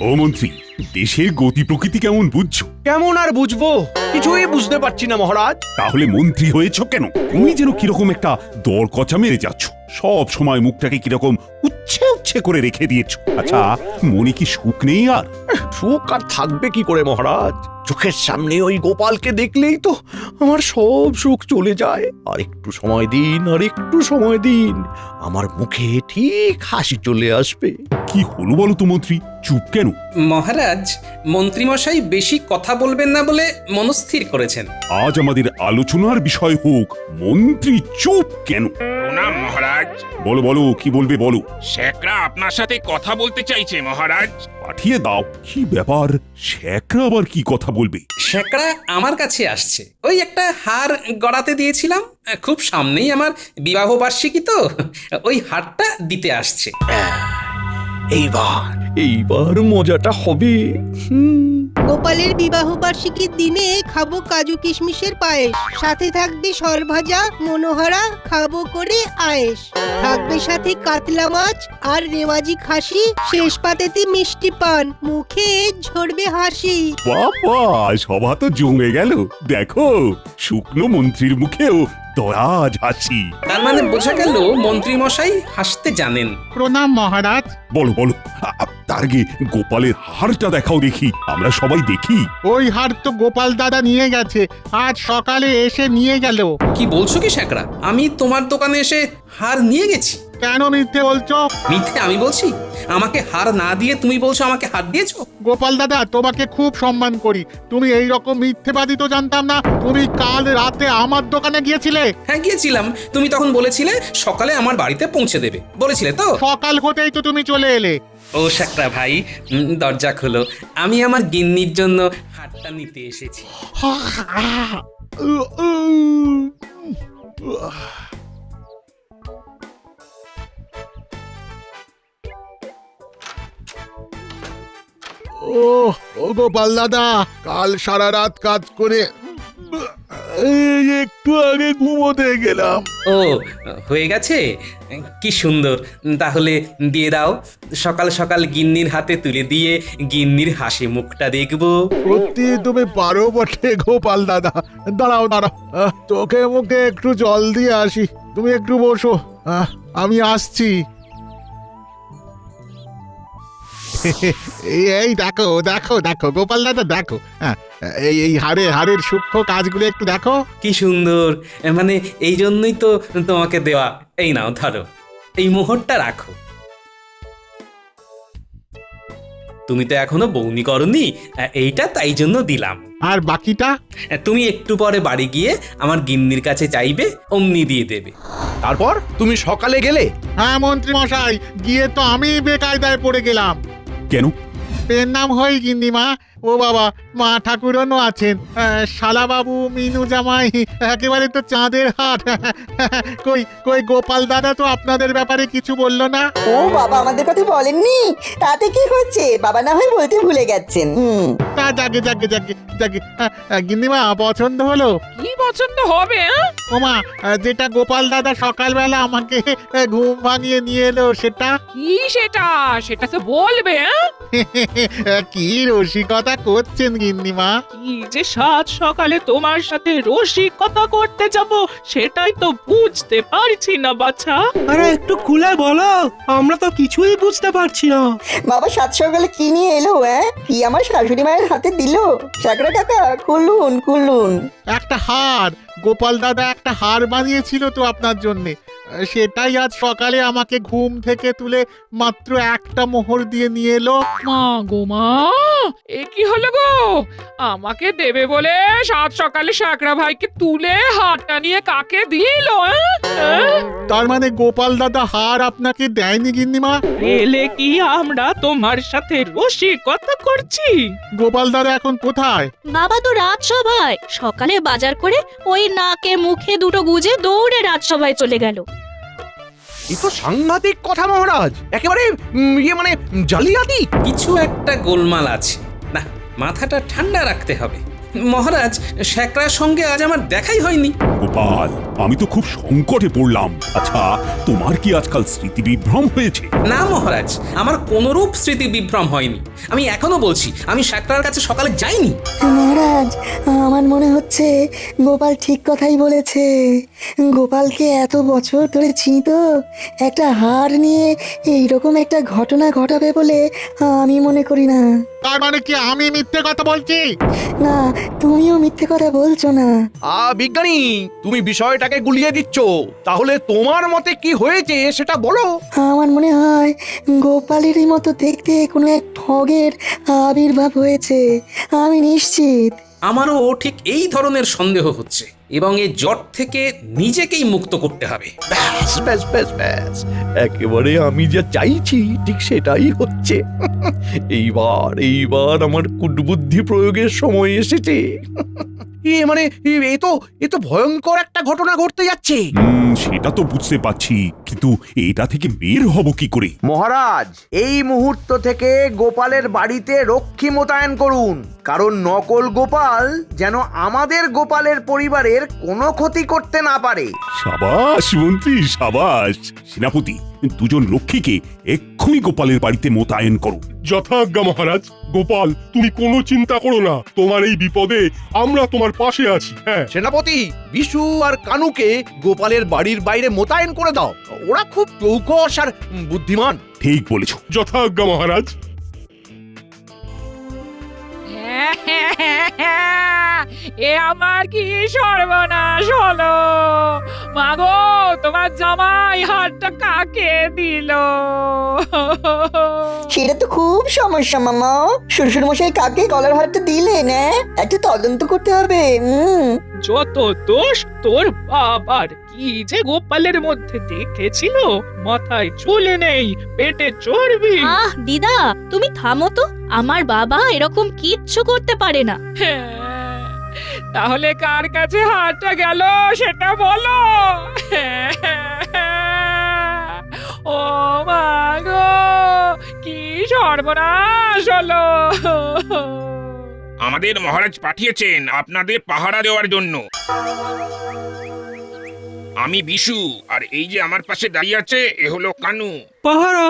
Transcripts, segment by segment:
ও মন্ত্রী, দেশের গতি প্রকৃতি কেমন বুঝছো? কেমন আর বুঝবো, কিছুই বুঝতে পারছি না মহারাজ। তাহলে মন্ত্রী হয়েছো কেন? তুমি যেন কিরকম একটা দরকচা মেরে যাচ্ছ, সব সময় মুখটাকে কিরকম উচ্ছে উচ্ছে করে রেখে দিয়েছো। আচ্ছা, মনে কি সুখ নেই আর? সুখ আর থাকবে কি করে মহারাজ? চোখের সামনে ওই গোপালকে দেখলেই তো আমার সব সুখ চলে যায়। আর একটু সময় দিন, আর একটু সময় দিন, আমার মুখে ঠিক হাসি চলে আসবে। কি হলো বলো তো মন্ত্রী, চুপ কেন? মহারাজ, মন্ত্রীমশাই বেশি কথা বলবেন না বলে মনস্থির করেছেন। আজ আমাদের আলোচনার বিষয় হোক মন্ত্রী চুপ কেন। প্রণাম মহারাজ। বলো বলো, কি বলবে বলো। শেখরা আপনার সাথে কথা বলতে চাইছে মহারাজ। পাঠিয়ে দাও। কি ব্যাপার, শেখরা আবার কি কথা বলবে? শেকড়া আমার কাছে আসছে, ওই একটা হার গড়াতে দিয়েছিলাম, খুব সামনেই আমার বিবাহ বার্ষিকী তো, ওই হারটা দিতে আসছে। এইবার মজাটা হবে। গোপালের বিবাহ বার্ষিকীর দিনে খাবো কাজু কিশমিশের পায়েস, সাথে থাকবে সরভাজা মনোহরা, খাবো করে আয়েশ, থাকবে সাথে কাতলা মাছ আর রেওয়াজি খাসি, শেষ পাতেতে মিষ্টি পান, মুখে ঝরবে হাসি। বাবা, সভা তো জমে গেল। দেখো, শুকনো মন্ত্রীর মুখেও দরাজ হাসি। তার মানে বোঝা গেল মন্ত্রীমশাই হাসতে জানেন। প্রণাম মহারাজ। বলো বলো, তার আগে গোপালের হারটা দেখাও দেখি, আমরা সবাই দেখি। ওই হার তো গোপাল দাদা নিয়ে গেছে, আজ সকালে এসে নিয়ে গেল। কি বলছো কি শেকড়া? আমি তোমার দোকানে এসে হার নিয়ে গেছি? কেন মিথ্যে বলছো? মিথ্যে আমি বলছি? আমাকে হার না দিয়ে তুমি বলছো আমাকে হার দিয়েছো? গোপাল দাদা, তোমাকে খুব সম্মান করি, তুমি এই রকম মিথ্যেবাদী তো জানতাম না। তুমি কাল রাতে আমার দোকানে গিয়েছিলে। হ্যাঁ গিয়েছিলাম, তুমি তখন বলেছিলে সকালে আমার বাড়িতে পৌঁছে দেবে, বলেছিলে তো? সকাল হতেই তো তুমি চলে এলে। ও শেকড়া ভাই, দরজা খোলো, আমি আমার গিন্নির জন্য হারটা নিতে এসেছি। ও গোপাল দাদা, কাল সারা রাত কাজ করে এই একটু আগে ঘুমোতে গেলাম। ও, হয়ে গেছে? কি সুন্দর, তাহলে দিয়ে দাও। সকাল সকাল গিন্নির হাতে তুলে দিয়ে গিন্নির হাসি মুখটা দেখবো। সত্যি তুমি পারো বটে গোপাল দাদা। দাঁড়াও দাঁড়াও, চোখে মুখে একটু জল দিয়ে আসি। তুমি একটু বসো, আমি আসছি। এই দেখো দেখো দেখো গোপাল দাদা, দেখো, এই এই হারের সূক্ষ্ম কাজগুলো একটু দেখো। কি সুন্দর, মানে এই জন্যই তো তোমাকে দেওয়া। এই নাও ধরো, এই মোহরটা রাখো। তুমি তো এখনো বউনি করনি, এইটা তাই জন্য দিলাম। আর বাকিটা? তুমি একটু পরে বাড়ি গিয়ে আমার গিন্নির কাছে চাইবে, অমনি দিয়ে দেবে। তারপর তুমি সকালে গেলে? হ্যাঁ মন্ত্রী মশাই, গিয়ে তো আমি বেকায়দায় পড়ে গেলাম। কেন? পেন নাম হয় গিন্নিমা। ও বাবা, মা ঠাকুরনও আছেন, শালাবাবু, মিনু জামাই, একেবারে তো চাঁদের হাট। কই কই গোপাল দাদা তো আপনাদের ব্যাপারে কিছু বললো না। ও বাবা, আমাদের কথা বলেননি? তাতে কি হচ্ছে, বাবা না হয় বলতে ভুলে গেছেন। তা জাগে জাগে জাগে জাগে। গিন্নিমা, পছন্দ হলো? কি পছন্দ হবে? ওমা, যেটা গোপাল দাদা সকালবেলা আমাকে ঘুম ভাঙিয়ে নিয়ে এলো সেটা। কি সেটা? সেটা তো বলবে। কি রসিকতা করছেন গিন্নিমা। কি যে সাত সকালে তোমার সাথে রসিকতা করতে যাব, সেটাই তো বুঝতে পারছি না বাছা। আরে একটু খুলে বলো, আমরা তো কিছুই বুঝতে পারছি না। বাবা সাত সকালে কি নিয়ে এলো? কি আমার শাশুড়ি মায়ের হাতে দিল? সাকরা কাকা, খুলুন খুলুন। একটা হার, গোপাল দাদা একটা হার বানিয়েছিল তো আপনার জন্যে, সেটাই আজ সকালে আমাকে ঘুম থেকে তুলে মাত্র একটা মোহর দিয়ে নিয়ে এলো। মা গো মা, এ কি হলো গো? আমাকে দেবে বলে সাত সকালে সাকরা ভাইকে তুলে হাতটা নিয়ে কাকে দিল? তার মানে গোপাল দাদা হার আপনাকে দেয়নি গিন্নিমা? এলে কি আমরা তোমার সাথে রসিকতা করছি? গোপাল দাদা এখন কোথায়? বাবা তো রাজসভায়, সকালে বাজার করে ওই নাকে মুখে দুটো গুজে দৌড়ে রাজসভায় চলে গেল। এ তো সাংঘাতিক কথা মহারাজ, একেবারে জালিয়াতি। কিছু একটা গোলমাল আছে, না মাথাটা ঠান্ডা রাখতে হবে। মহারাজ শ্যাকরার সঙ্গে আজ আমার দেখাই হয়নি। গোপাল, আমি তো খুব সংকটে পড়লাম। আচ্ছা, তোমার কি আজকাল স্মৃতি বিভ্রম হয়েছে? না মহারাজ, আমার কোনরূপ স্মৃতি বিভ্রম হয়নি। আমি এখনো বলছি আমি শ্যাকরার কাছে সকালে যাইনি। মহারাজ, আমার মনে হচ্ছে গোপাল ঠিক কথাই বলেছে। গোপালকে এত বছর ধরে চিনি তো, একটা হার নিয়ে এইরকম একটা ঘটনা ঘটাবে বলে আমি মনে করি না। তার মানে কি আমি মিথ্যে কথা বলছি? না, তুমিও মিথ্যে কথা বলছো না। বিজ্ঞানী, তুমি বিষয়টাকে গুলিয়ে দিচ্ছ। তাহলে তোমার মতে কি হয়েছে সেটা বলো। আমার মনে হয় গোপালেরই মতো দেখতে কোনো এক ঠগের আবির্ভাব হয়েছে, আমি নিশ্চিত। আমারও ঠিক এই ধরনের সন্দেহ হচ্ছে এবং এই জট থেকে নিজেকেই মুক্ত করতে হবে। ব্যাস ব্যাস ব্যাস ব্যাস, একেবারে আমি যা চাইছি ঠিক সেটাই হচ্ছে। এইবার আমার কুটবুদ্ধি প্রয়োগের সময় এসেছে। মানে এ তো ভয়ঙ্কর একটা ঘটনা ঘটতে যাচ্ছে। সেটা তো বুঝতে পারছি, কিন্তু এটা থেকে বের হব কি করে? মহারাজ, এই মুহূর্ত থেকে গোপালের বাড়িতে রক্ষী মোতায়েন করুন, কারণ নকল গোপাল যেন আমাদের গোপালের পরিবারের কোনো ক্ষতি করতে না পারে। সাবাস মন্ত্রী, সাবাস। সেনাপতি, দুজন রক্ষীকে এক্ষুনি গোপালের বাড়িতে মোতায়েন করো। যথাজ্ঞা মহারাজ। গোপাল, তুমি কোনো চিন্তা করো না, তোমার এই বিপদে আমরা তোমার পাশে আছি। হ্যাঁ সেনাপতি, বিশু আর কানুকে গোপালের বাড়ির বাইরে মোতায়েন করে দাও। ওরা খুব চৌকস আর বুদ্ধিমান। ঠিক বলেছ। যথাজ্ঞা মহারাজ। এ আমার কি সর্বনাশ হলো! মাগো, তোমার জামাই হাতটা কাকে দিল? সেটা তো খুব সমস্যা মামা। শ্বশুর মশাই কাকে গলার হারটা দিলেন? একটা তদন্ত করতে হবে। যত দোষ তোর বাবার। কি যে গোপালের মধ্যে দেখেছিল, মাথায় চুলে নেই, পেটে চর্বি। আহ দিদা, তুমি থামো তো। আমার বাবা এরকম কিচ্ছু করতে পারে না। তাহলে কার কাছে হাতটা গেল সেটা বলো। ও মা গো, কি সর্বনাশ হলো! আমাদের মহারাজ পাঠিয়েছেন আপনাদের পাহারা দেওয়ার জন্য। আমি বিশু, আর এই যে আমার পাশে দাঁড়িয়ে আছে এ হলো কানু। পাহারা?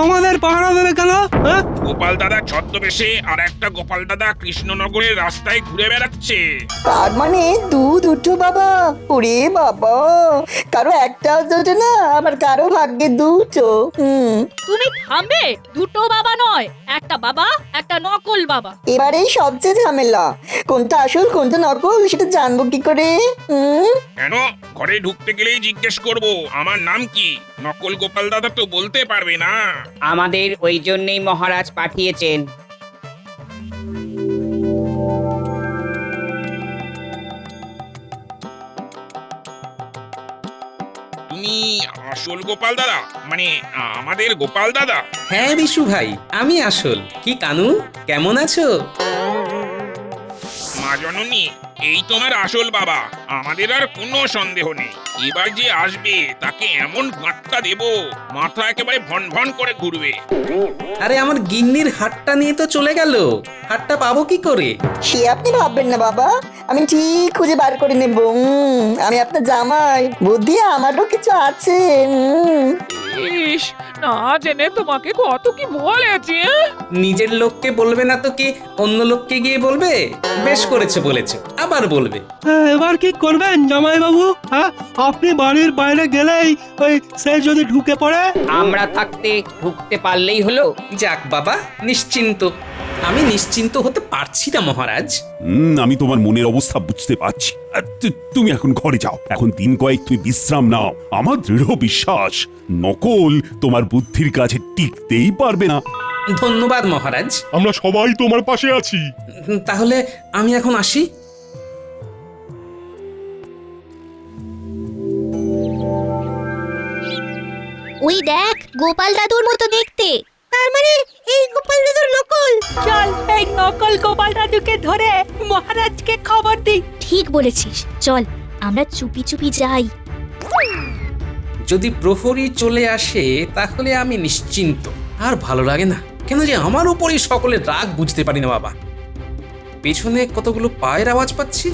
আমাদের পাহারা দেবে কেন? গোপাল দাদা ছদ্মবেশে আর একটা গোপাল দাদা কৃষ্ণনগরের রাস্তায় ঘুরে বেড়াচ্ছে। তার মানে দুটো বাবা? ওরে বাবা, কারো একটা জোটে না, আবার কারো ভাগ্যে দুটো। তুমি থামবে? দুটো বাবা নয়, একটা বাবা, একটা নকল বাবা। এবারেই সবচেয়ে ঝামেলা। কোনটা আসল কোনটা নকল সেটা জানবো কি করে? কেন? ঘরে ঢুকতে গেলেই জিজ্ঞেস করব আমার নাম কি। নকল গোপাল দাদা তো বলতে পারবে না। আমাদের ওই জন্যই মহারাজ পাঠিয়েছেন। তুমি আসল গোপাল দাদা, মানে আমাদের গোপাল দাদা? হ্যাঁ বিশু ভাই, আমি আসল। কি কানু, কেমন আছো? মা জননী, এই তোমার আসল বাবা। আমাদের আর কোনো সন্দেহ নেই, এবার যে আসবে তাকে এমন ঘাটটা দেব, মাথা একেবারে ভন ভন করে ঘুরবে। আরে আমার গিন্নির হাতটা নিয়ে তো চলে গেল, হাতটা পাবো কি করে? সে আপনি ভাববেন না বাবা, আমি ঠিক খুঁজে বার করে নেব। আমি আপনার জামাই, বুদ্ধি আমারও কিছু আছে। ইস, না জেনে তোমাকে কত কি বলেছি। নিজের লোককে বলবে না তো কি অন্য লোককে গিয়ে বলবে? বেশ করেছে বলেছে, আবার বলবে। এবার কি করবেন জামাই বাবু? হ্যাঁ, আপনি বাড়ির বাইরে গেলেই ওই সে যদি ঢুকে পড়ে? আমরা থাকতে ঢুকতে পারলেই হলো। যাক বাবা, নিশ্চিন্ত। আমি নিশ্চিন্ত হতে পারছি না মহারাজ। আমি তোমার মনের অবস্থা বুঝতে পারছি। তুমি এখন ঘরে যাও, এখন দিন কয়েক তুমি বিশ্রাম নাও। আমার দৃঢ় বিশ্বাস নকল তোমার বুদ্ধির কাছে টিকতেই পারবে না। ধন্যবাদ মহারাজ। আমরা সবাই তোমার পাশে আছি। তাহলে আমি এখন আসি। ওই দেখ, গোপাল দাদুর মতো দেখতে। তার মানে এই গোপাল দাদুর নকল। চল, এই নকল গোপাল দাদুকে ধরে মহারাজকে খবর দিই। ঠিক বলেছিস, চল আমরা চুপি চুপি যাই। যদি প্রহরী চলে আসে তাহলে আমি নিশ্চিন্ত। আর ভালো লাগে না, কেন যে আমার উপরই সকলের রাগ বুঝতে পারি না বাবা। পেছনে কতগুলো পায়ের আওয়াজ পাচ্ছি।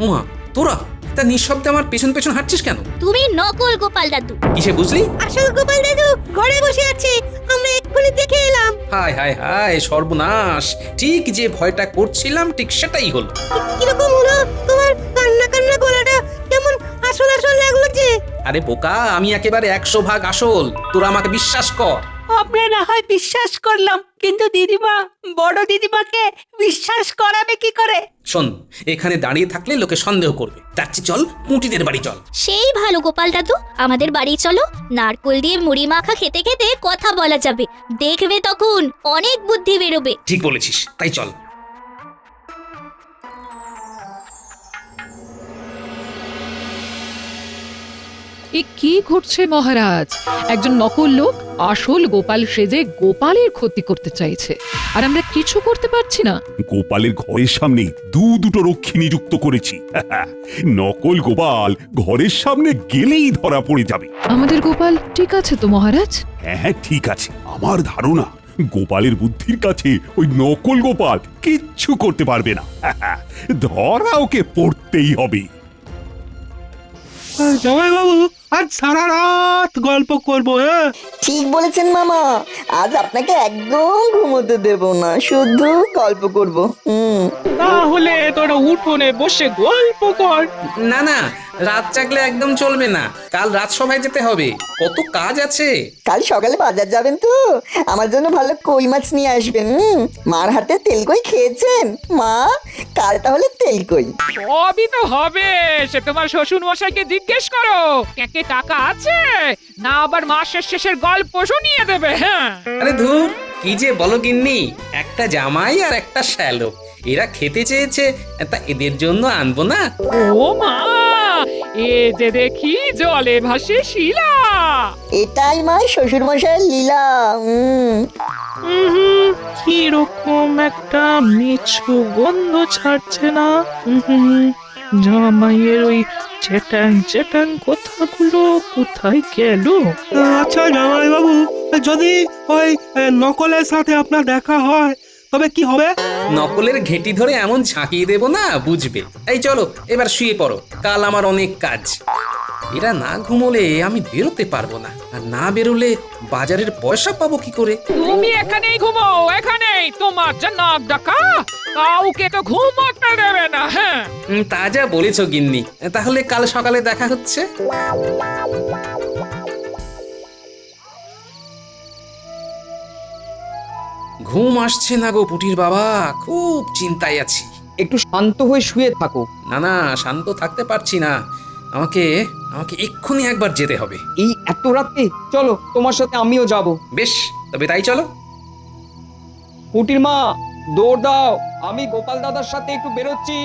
উমা, তোরা তা নিঃশব্দে আমার পেছন পেছন হাঁটছিস কেন? তুমি নকল গোপাল দাদু। কিসে বুঝলি? আসল গোপাল দাদু ঘরে বসে আছে, আমরা এক্ষুনি দেখে এলাম। হায় হায় হায়, সর্বনাশ! ঠিক যে ভয়টা করছিলাম ঠিক সেটাই হলো। কিরকম হলো তোমার? কান্না কান্না গলাটা কেমন আসল আসল লাগলো যে। আরে বোকা, আমি একেবারে 100% আসল, তোরা আমাকে বিশ্বাস কর। আমরা না হয় বিশ্বাস করলাম, কিন্তু দিদিমা, বড় দিদিমাকে বিশ্বাস করাবে কি করে? শোন, এখানে দাঁড়িয়ে থাকলে লোকে সন্দেহ করবে, তার চেয়ে চল পুঁটিদের বাড়ি চল। সেই ভালো গোপাল দাদু, আমাদের বাড়ি চলো। নারকোল দিয়ে মুড়ি মাখা খেতে খেতে কথা বলা যাবে, দেখবে তখন অনেক বুদ্ধি বেরোবে। ঠিক বলেছিস, তাই চল। এ কি ঘটছে মহারাজ? একজন নকল লোক আসল গোপাল সেজে গোপালের ক্ষতি করতে চাইছে, আর আমরা কিছু করতে পারছি না। গোপালের ঘরের সামনে দুটো রক্ষী নিযুক্ত করেছি। নকল গোপাল ঘরের সামনে গেলেই ধরা পড়ে যাবে। আমাদের গোপাল ঠিক আছে তো মহারাজ? হ্যাঁ, ঠিক আছে। আমার ধারণা গোপালের বুদ্ধির কাছে ওই নকল গোপাল কিচ্ছু করতে পারবে না। ধরা ওকে পড়তেই হবে। জামাই বাবু, আজ সারা রাত গল্প করবো। হ্যাঁ, ঠিক বলেছেন মামা, আজ আপনাকে একদম ঘুমোতে দেব না, শুধু গল্প করব। তাহলে তোরা উঠোনে বসে গল্প কর। না না, রাত জাগলে একদম চলবে না, কাল রাজসভায় যেতে হবে, কত কাজ আছে। কাল সকালে বাজার যাবেন তো? আমার জন্য ভালো কই মাছ নিয়ে আসবেন। মার হাতে তেল কই খেয়েছেন মা? কাল তাহলে তেল কই। সবই তো হবে, সে তোমার শ্বশুর মশাইকে জিজ্ঞেস করো। কে টাকা আছে না, আবার মাসের শেষের গল্প শুনিয়ে দেবে। হ্যাঁ, আরে ধুর, কি যে বলো গিন্নি, একটা জামাই আর একটা শ্যালক, এরা খেতে চেয়েছে, তা এদের জন্য আনবো না? ও মা, এ যে দেখি জলে ভাসে শিলা। এটাই মা শ্বশুর মশাইয়ের লীলা। কিরকম একটা মিছু গন্ধ ছাড়ছে না? জামাইয়ের ওই চেটাং চেটাং কথাগুলো কোথায় গেল? আচ্ছা জামাই বাবু, যদি ওই নকলের সাথে আপনার দেখা হয় তবে কি হবে? নকলের ঘেঁটি ধরে এমন ঝাঁকিয়ে দেবো না, বুঝবে। এই চলো এবার শুয়ে পড়ো, কাল আমার অনেক কাজ। এরা না ঘুমোলে আমি বেরোতে পারবো না, আর না বেরোলে বাজারের পয়সা পাবো কি করে? তুমি এখানেই ঘুমাও, এখানেই। তোমার যা নাক ডাকা, কাউকে তো ঘুমাতে দেবে না। হ্যাঁ, তা যা বলেছো গিন্নি, তাহলে কাল সকালে দেখা হচ্ছে। ঘুম আসছে না গো পুটির বাবা, খুব চিন্তায় আছি। একটু শান্ত হয়ে শুয়ে থাকো। না না, শান্ত থাকতে পারছি না, আমাকে আমাকে এক্ষুনি একবার যেতে হবে। এই এত রাতে? চলো, তোমার সাথে আমিও যাব। বেশ, তবে তাই চলো। পুটির মা, দৌড় দাও, আমি গোপাল দাদার সাথে একটু বেরোচ্ছি।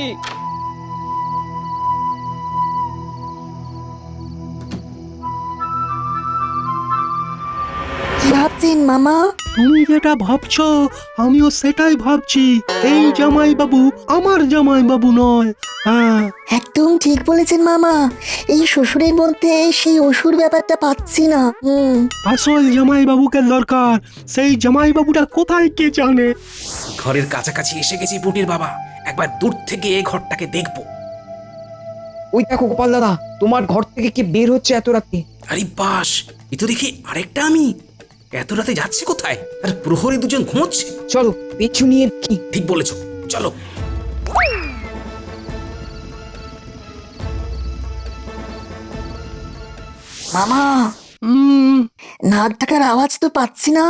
কি ভাবছেন মামা? তুমি যেটা ভাবছো আমিও সেটাই ভাবছি। এই জামাই বাবু আমার জামাই বাবু নয়। হ্যাঁ, একদম ঠিক বলেছেন মামা, এই শ্বশুরের মধ্যে সেই অসুর ব্যাপারটা পাচ্ছি না। আসল জামাই বাবুকে দরকার। সেই জামাই বাবুটা কোথায় কে জানে? ঘরের কাছাকাছি এসে গেছি পুটির বাবা, একবার দূর থেকে এই ঘরটাকে দেখবো। ওই দেখো গোপাল দাদা, তোমার ঘর থেকে কে বের হচ্ছে এত রাতে? আরে বাস, এ তো দেখি আরেকটা আমি। এত রাতে যাচ্ছে কোথায়? আর প্রহরী দুজন ঘুমোচ্ছে। চলো পিছু নিয়ে কি। ঠিক বলেছো, চলো। মামা, নাক ডাকার আওয়াজ তো পাচ্ছি না।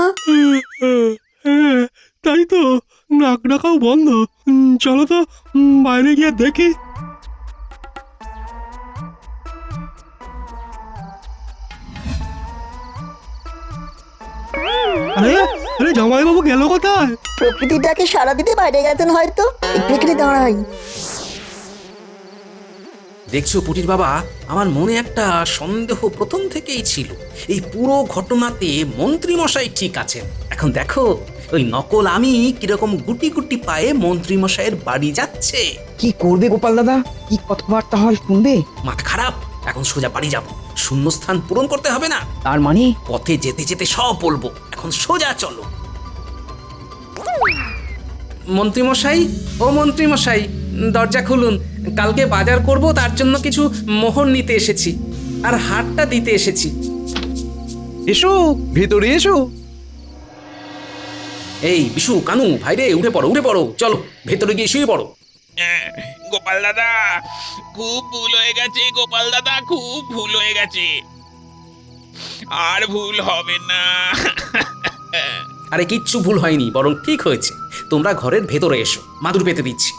তাই তো, নাক ডাকাও বন্ধ। চলো তো বাইরে গিয়ে দেখি। আরে আরে জামাই বাবু গেল কোথায়? প্রকৃতিটাকে সারা দিতে বাইরে গেছেন হয়তো, একটু এখানে দাঁড়াই। দেখছো পুটির বাবা, আমার মনে একটা সন্দেহ প্রথম থেকেই ছিল। এই পুরো ঘটনাতে মন্ত্রী মশাই ঠিক আছেন। এখন দেখো ওই নকল আমি কিরকম গুটি গুটি পায়ে মন্ত্রী মশাইয়ের বাড়ি যাচ্ছে। কি করবে গোপাল দাদা? কি কথাবার্তা হয় শুনবে? মাথা খারাপ, এখন সোজা বাড়ি যাব, শূন্যস্থান পূরণ করতে হবে না। তার মানে পথে যেতে যেতে সব বলবো, এখন সোজা চলো। মন্ত্রীমশাই, ও মন্ত্রীমশাই, দরজা খুলুন। কালকে বাজার করব, তার জন্য কিছু মোহর নিতে এসেছি, আর হাটটা দিতে এসেছি। এসো, ভেতরে এসো। এই বিশু, কানু, ভাইরে, উঠে পড়ো, উঠে পড়ো, চলো ভেতরে গিয়ে শুয়ে পড়ো। গোপাল দাদা, খুব ভুল হয়ে গেছে গোপাল দাদা, খুব ভুল হয়ে গেছে, আর ভুল হবে না। আরে কিচ্ছু ভুল হয়নি, বরং ঠিক হয়েছে। তোমরা ঘরের ভেতরে এসো, মাদুর পেতে দিচ্ছি।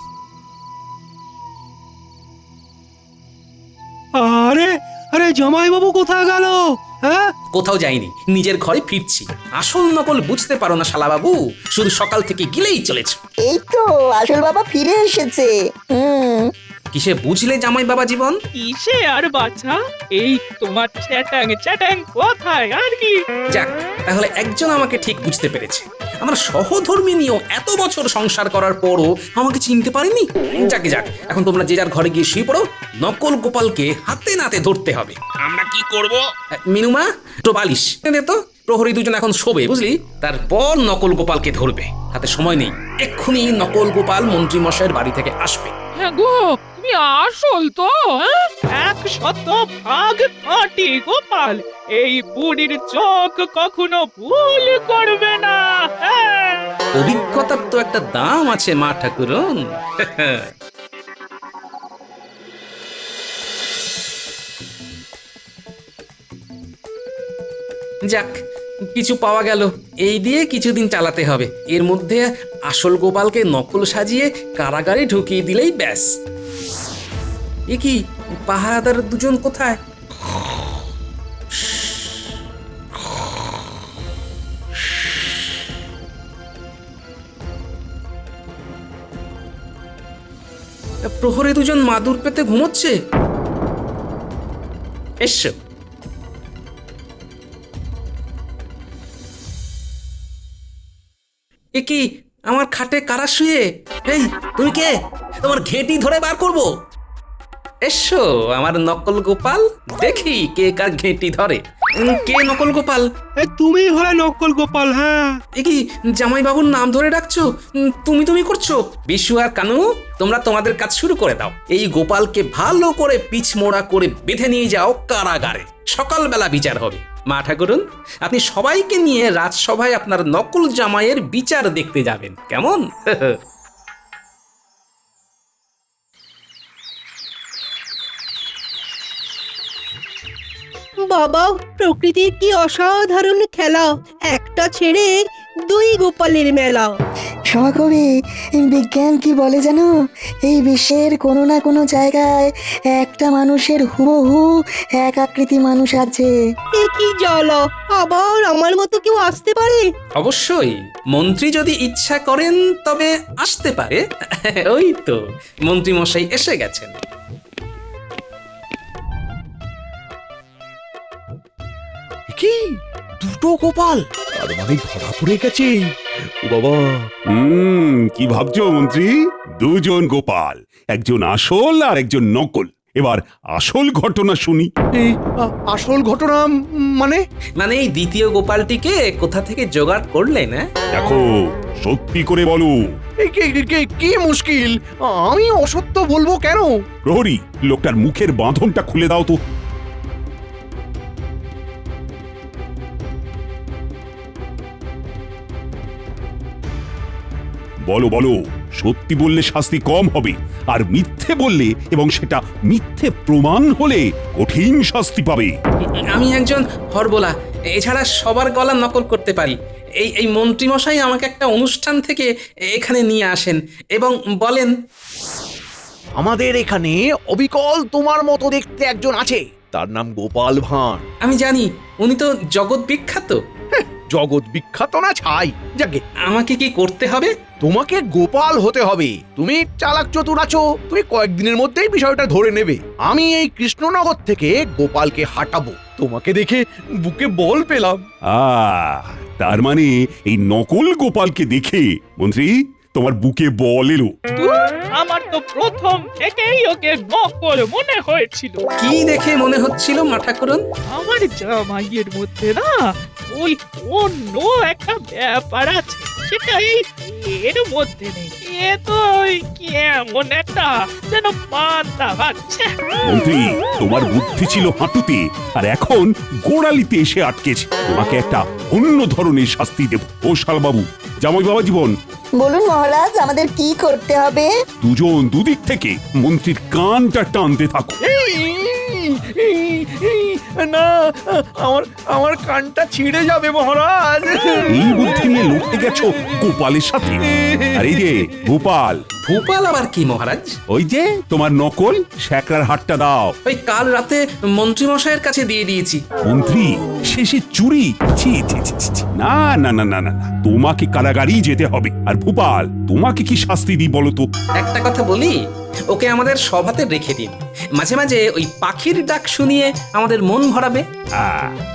আরে আরে জামাইবাবু কোথায় গেল? হ্যাঁ, কোথাও যাইনি, নিজের ঘরে ফিরছি। আসল নকল বুঝতে পারো না শালাবাবু, শুধু সকাল থেকে গিলেই চলেছ। এই তো আসল বাবা ফিরে এসেছে। কিসে বুঝলে জামাই বাবা জীবন? কিসে আর বাছা, এই তোমার চ্যাটাং চ্যাটাং কোথায় আর কি। যাক, তাহলে একজন আমাকে ঠিক বুঝতে পেরেছে। আমার সহধর্মিনীও এত বছর সংসার করার পরও আমাকে চিনতে পারেনি। যাকে যাক, এখন তোমরা যে যার ঘরে গিয়ে শুয়ে পড়ো। নকল গোপালকে হাতে নাতে ধরতে হবে। আমরা কি করব? মিনুমা, তো বালিশ এনে দে তো। প্রহরী দুজন এখন শোবে, বুঝলি? তারপর নকল গোপালকে ধরবে। হাতে সময় নেই, এক্ষুনি নকল গোপাল মন্ত্রী মশাইয়ের বাড়ি থেকে আসবে। হ্যাঁ গো, তুমি আসল তো? 100 খাঁটি গোপাল, এই বুড়ির চোখ কখনো ভুল করবে না। অভিজ্ঞতার তো একটা দাম আছে মা ঠাকুরন। যাক, কিছু পাওয়া গেল। এই দিয়ে কিছুদিন চালাতে হবে। এর মধ্যে আসল গোপালকে নকল সাজিয়ে কারাগারে ঢুকিয়ে দিলেই ব্যাস। এ কি, পাহারাদার দুজন কোথায়? প্রহরে দুজন মাদুর পেতে ঘুমোচ্ছে। এসো। এ কি, আমার খাটে কারা শুয়ে? এই, তুমি কে? তোমার ঘেঁটি ধরে বার করব। এসো আমার নকল গোপাল, দেখি কে কার ঘেঁটি ধরে। কে নকল গোপাল? তুমি হলে নকল গোপাল। হ্যাঁ, এ কি, জামাই বাবুর নাম ধরে ডাকছো? তুমি তুমি করছো? বিশু আর কানু, তোমরা তোমাদের কাজ শুরু করে দাও। এই গোপালকে ভালো করে পিছমোড়া করে বেঁধে নিয়ে যাও কারাগারে। সকালবেলা বিচার হবে। মা ঠাকুরন, আপনি সবাইকে নিয়ে রাজসভায় আপনার নকল জামাইয়ের বিচার দেখতে যাবেন, কেমন? বাবা, প্রকৃতির কি অসাধারণ খেলা, একটা ছেড়ে দুই গোপালের মেলা। সহকবি, বিজ্ঞান কি বলে জানো? এই বিশ্বের কোনো না কোনো জায়গায় একটা মানুষের হুবহু এক আকৃতি মানুষ আছে। এ কি জ্বালা, আবার আমার মতো কেউ আসতে পারে? অবশ্যই, মন্ত্রী যদি ইচ্ছা করেন তবে আসতে পারে। ওই তো মন্ত্রী মশাই এসে গেছেন। কি, দুটো গোপাল? তার মানে ধরা পড়ে গেছে। ও বাবা, কি ভাবছো মন্ত্রী? দুজন গোপাল, একজন আসল আর একজন নকল। এবার আসল ঘটনা শুনি। এই আসল ঘটনা মানে? মানে এই দ্বিতীয় গোপালটিকে কোথা থেকে জোগাড় করলেন? দেখো, সত্যি করে বলো। এই কি মুশকিল, আমি অসত্য বলবো কেন? প্রহরী, লোকটার মুখের বাঁধনটা খুলে দাও তো। বলো বলো, সত্যি বললে শাস্তি কম হবে, আর মিথ্যে বললে এবং সেটা মিথ্যে প্রমাণ হলে কঠিন শাস্তি পাবে। আমি একজন হরবোলা, এছাড়া সবার গলা নকল করতে পারি। এই মন্ত্রীমশাই আমাকে একটা অনুষ্ঠান থেকে এখানে নিয়ে আসেন এবং বলেন, আমাদের এখানে অবিকল তোমার মতো দেখতে একজন আছে, তার নাম গোপাল ভাঁড়। আমি জানি, উনি তো জগৎ বিখ্যাত। জগৎ বিখ্যাত না ছাই। যাকে, আমাকে কি করতে হবে? তোমাকে গোপাল হতে হবে। তুমি চালাক চতুর আছো, তুমি কয়েকদিনের মধ্যেই বিষয়টা ধরে নেবে। আমি এই কৃষ্ণনগর থেকে গোপালকে হাঁটাবো। তোমাকে দেখে বুকে বল পেলাম। তার মানে এই নকল গোপালকে দেখে মন্ত্রী তোমার বুকে বল এলো? আমার তো প্রথম থেকেই ওকে নকল মনে হয়েছিল। কি দেখে মনে হচ্ছিল মা ঠাকুরন? আমার জামাইয়ের মধ্যে না ওই অন্য একটা ব্যাপার আছে, সেটা এই এর মধ্যে নেই। এ তো ওই কেমন একটা যেন পান্তা ভাবছে। মন্ত্রী, তোমার বুদ্ধি ছিল হাঁটুতে, আর এখন গোড়ালিতে এসে আটকেছে। তোমাকে একটা অন্য ধরনের শাস্তি দেব। ও শালবাবু, জামাই বাবা জীবন, বলুন মহারাজ আমাদের কি করতে হবে? দুজন দুদিক থেকে মন্ত্রীর কানটা টানতে থাকো। না, আমার কানটা ছিঁড়ে যাবে মহারাজ। এই বুদ্ধি নিয়ে লড়তে গেছো গোপালের সাথে। আর এই যে গোপাল, ভূপাল আবার কি মহারাজ? ওই যে তোমার নকল শ্যাকরার হাটটা দাও। ওই কাল রাতে মন্ত্রী মশাইয়ের কাছে দিয়ে দিয়েছি। মন্ত্রী, শেষে চুরি? ছি ছি ছি ছি, ছি। না না না না না না, তোমাকে কারাগারেই যেতে হবে। আর ভূপাল, তোমাকে কি শাস্তি দিই বলো তো? একটা কথা বলি, ওকে আমাদের সভাতে রেখে দিন। মাঝে মাঝে ওই পাখির ডাক শুনিয়ে আমাদের মন ভরাবে।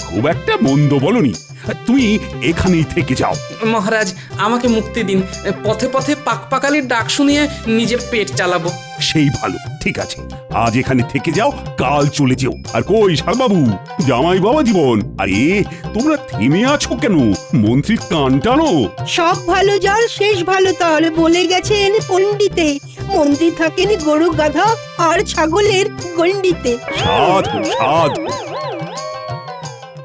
খুব একটা মন্দ বলনি। তুমি এখানেই থেকে যাও। মহারাজ, আমাকে মুক্তি দিন। পথে পথে পাকপাকালির ডাক শুনিয়ে নিজের পেট চালাবো। সেই ভালো, ঠিক আছে, আজ এখানে থেকে যাও, কাল চলে যেও। আর কই শালবাবু, জামাই বাবা জীবন, আরে তোমরা থেমে আছো কেন? মন্ত্রীর কান টানো। সব ভালো যার শেষ ভালো তার বলে গেছেন পণ্ডিতে। মন্ত্রী থাকেন গরু গাধা আর ছাগলের গন্ডিতে। সাধু সাধু।